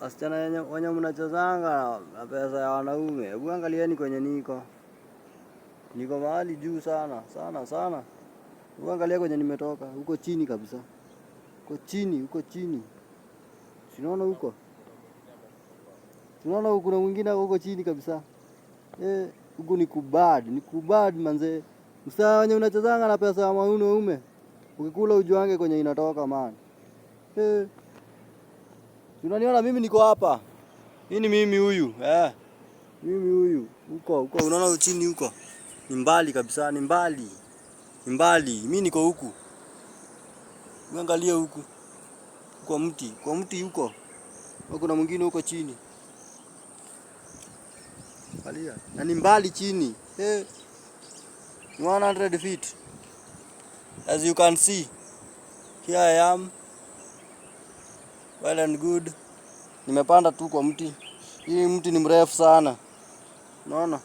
Wasichana wenye mnachezanga na pesa ya wanaume. Hebu angalieni kwenye niko. Niko mahali juu sana. Hebu angalia kwenye nimetoka. Huko chini kabisa. Huko chini. Unaona huko? Unaona kuna mwingine huko chini kabisa. Huko ni kubad manze. Msaa wenye unachezanga na pesa ya wanaume. Ukikula ujuange kwenye inatoka man. Unaniona mimi niko hapa. Hii ni mimi huyu. Mimi huyu. Huko unaona chini huko. Ni mbali kabisa, ni mbali. Mimi niko huku. Uangalia huku. Kwa mti huko. Kuna mwingine huko chini. Angalia. Na ni mbali chini. 100 feet. As you can see, here I am. Well and good. Nimepanda tu kwa mti. Hii mti ni mrefu sana. Unaona?